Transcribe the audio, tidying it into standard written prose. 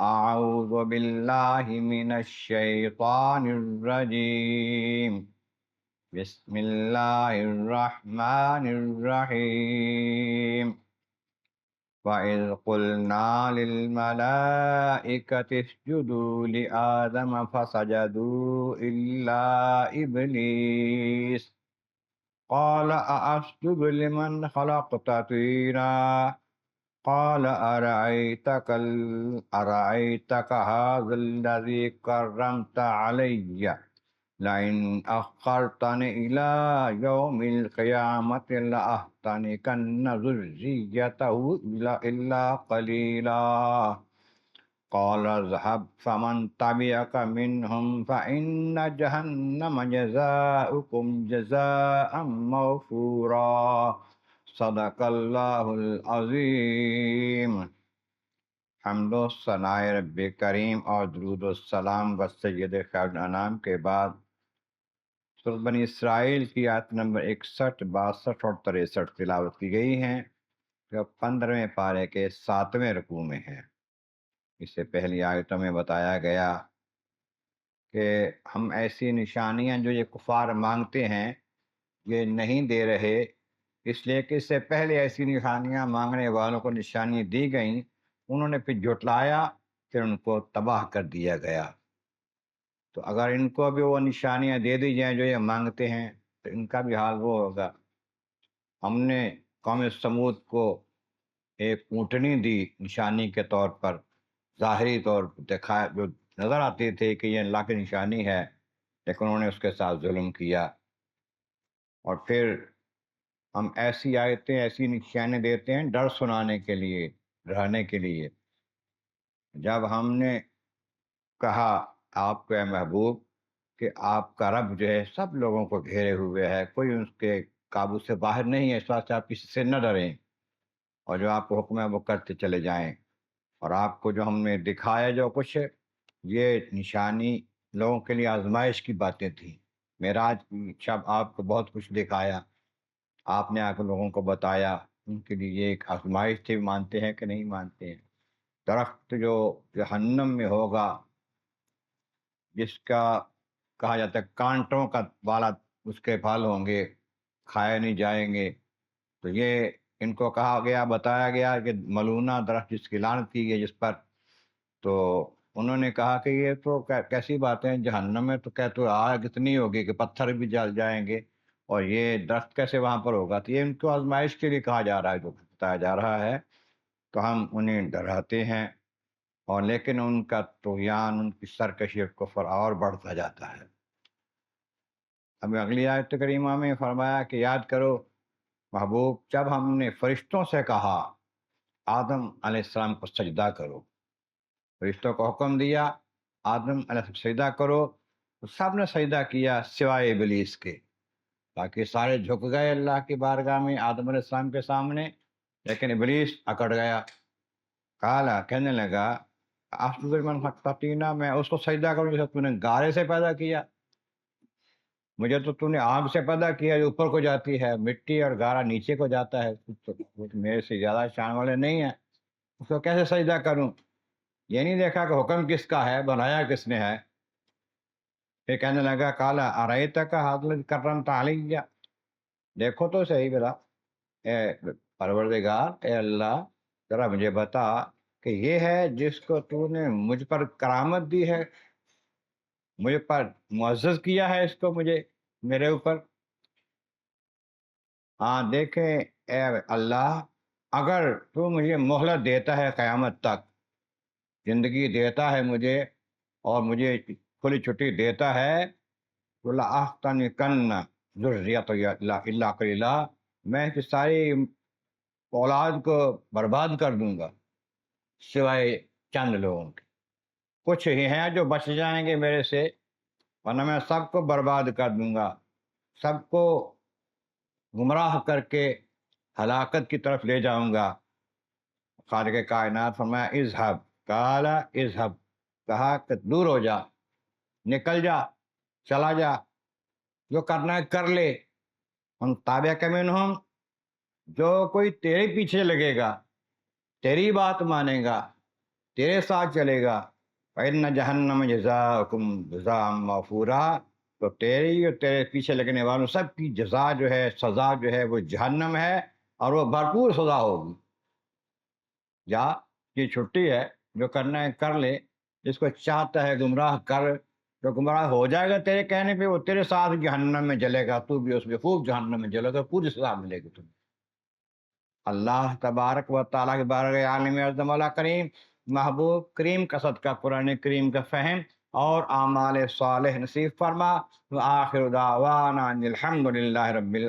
أعوذ بالله من الشيطان الرجيم. بسم الله الرحمن الرحيم. وإذ قلنا للملائكة اسجدوا لآدم فسجدوا إلا إبليس قال أأسجد لمن خلقت طينا قال أرأيتك هذا الذي كرمت علي لئن أخرتني إلى يوم القيامة لأحتنكن ذريته إلا قليلا قال اذهب فمن تبعك منهم فإن جهنم جزاؤكم جزاء موفورا صدق اللہ العظیم۔ حمد و ثنائے رب کریم اور درود و سلام و سید خیر الانام کے بعد سورۃ بنی اسرائیل کی آیت نمبر 61، 62 اور 63 تلاوت کی گئی ہیں، جو 15ویں پارے کے 7ویں رکوع میں ہے۔ اس سے پہلی آیتوں میں بتایا گیا کہ ہم ایسی نشانیاں جو یہ کفار مانگتے ہیں یہ نہیں دے رہے، اس لیے کہ اس سے پہلے ایسی نشانیاں مانگنے والوں کو نشانی دی گئیں، انہوں نے پھر جھٹلایا، پھر ان کو تباہ کر دیا گیا۔ تو اگر ان کو بھی وہ نشانیاں دے دی جائیں جو یہ مانگتے ہیں تو ان کا بھی حال وہ ہوگا۔ ہم نے قوم سمود کو ایک اونٹنی دی نشانی کے طور پر، ظاہری طور پر دکھایا، جو نظر آتی تھی کہ یہ اللہ کی نشانی ہے، لیکن انہوں نے اس کے ساتھ ظلم کیا۔ اور پھر ہم ایسی آیتیں، ایسی نشانیاں دیتے ہیں ڈر سنانے کے لیے، ڈرانے کے لیے۔ جب ہم نے کہا آپ کو اے محبوب کہ آپ کا رب جو ہے سب لوگوں کو گھیرے ہوئے ہے، کوئی اس کے قابو سے باہر نہیں ہے، اس واسطے آپ کسی سے نہ ڈریں، اور جو آپ کو حکم ہے وہ کرتے چلے جائیں۔ اور آپ کو جو ہم نے دکھایا جو کچھ، یہ نشانی لوگوں کے لیے آزمائش کی باتیں تھیں۔ معراج کی شب آپ کو بہت کچھ دکھایا، آپ نے آ کے لوگوں کو بتایا، ان کے لیے یہ ایک آزمائش تھی، مانتے ہیں کہ نہیں مانتے ہیں۔ درخت جو جہنم میں ہوگا، جس کا کہا جاتا ہے کانٹوں کا والا اس کے پھل ہوں گے، کھائے نہیں جائیں گے، تو یہ ان کو کہا گیا، بتایا گیا کہ ملونہ درخت جس کی لعنت کی گئی جس پر، تو انہوں نے کہا کہ یہ تو کیسی باتیں ہیں، جہنم میں تو کیا تو آگ اتنی ہوگی کہ پتھر بھی جل جائیں گے، اور یہ درخت کیسے وہاں پر ہوگا؟ تو یہ ان کو آزمائش کے لیے کہا جا رہا ہے، جو بتایا جا رہا ہے، تو ہم انہیں ڈراتے ہیں، اور لیکن ان کا طغیان، ان کی سرکشی اور کفر اور بڑھتا جاتا ہے۔ اب اگلی آیت کریمہ میں فرمایا کہ یاد کرو محبوب، جب ہم نے فرشتوں سے کہا آدم علیہ السلام کو سجدہ کرو، فرشتوں کو حکم دیا آدم علیہ السلام سجدہ کرو، تو سب نے سجدہ کیا سوائے ابلیس کے، باقی سارے جھک گئے اللہ کی بارگاہ میں آدم علیہ السلام کے سامنے، لیکن ابلیس اکڑ گیا۔ کالا، کہنے لگا اسجد لمن خلقت طینا، میں اس کو سجدہ کروں جسے تو نے گارے سے پیدا کیا، مجھے تو نے آگ سے پیدا کیا جو اوپر کو جاتی ہے، مٹی اور گارا نیچے کو جاتا ہے، وہ تو میرے سے زیادہ شان والے نہیں ہیں، اس کو کیسے سجدہ کروں؟ یہ نہیں دیکھا کہ حکم کس کا ہے، بنایا کس نے ہے؟ پھر کہنے لگا کالا ارأیتک ھذا الذی کرمت علیہ، دیکھو تو صحیح میرا اے پروردگار، اے اللہ، ذرا مجھے بتا کہ یہ ہے جس کو تو نے مجھ پر کرامت دی ہے، مجھ پر معزز کیا ہے اس کو، مجھے، میرے اوپر۔ ہاں دیکھیں اے اللہ، اگر تو مجھے مہلت دیتا ہے قیامت تک، زندگی دیتا ہے مجھے، اور مجھے کھلی چھٹی دیتا ہے، تو لَأَحْتَنِكَنَّ ذُرِّيَّتَهُ إِلَّا قَلِيلًا، میں اس کی ساری اولاد کو برباد کر دوں گا سوائے چند لوگوں کے، کچھ ہی ہیں جو بچ جائیں گے میرے سے، ورنہ میں سب کو برباد کر دوں گا، سب کو گمراہ کر کے ہلاکت کی طرف لے جاؤں گا۔ خالق کائنات فرمایا اذهب، قال اذهب، کہا کہ دور ہو جا، نکل جا، چلا جا، جو کرنا ہے کر لے، ہم تابع منہم، جو کوئی تیرے پیچھے لگے گا، تیری بات مانے گا، تیرے ساتھ چلے گا، فَإِنَّ جَهَنَّمَ جَزَاؤُكُمْ جَزَاءً مَّغْفُورًا، تو تیری اور تیرے پیچھے لگنے والوں سب کی جزا جو ہے، سزا جو ہے وہ جہنم ہے، اور وہ بھرپور سزا ہوگی۔ جا، یہ چھٹی ہے، جو کرنا ہے کر لے، جس کو چاہتا ہے گمراہ کر، جو گمراہ ہو جائے گا تیرے کہنے پہ وہ تیرے ساتھ جہنم میں جلے گا، تو بھی اس میں خوب جہنم میں جلے گا، پوری سزا ملے گی تمہیں۔ اللہ تبارک و تعالیٰ کے بارگاہ عالم اعظم والا کریم، محبوب کریم کا صدقہ قرآن کریم کا فہم اور اعمال صالح نصیب فرما۔ وآخر دعوانا ان الحمد للہ رب العالمین۔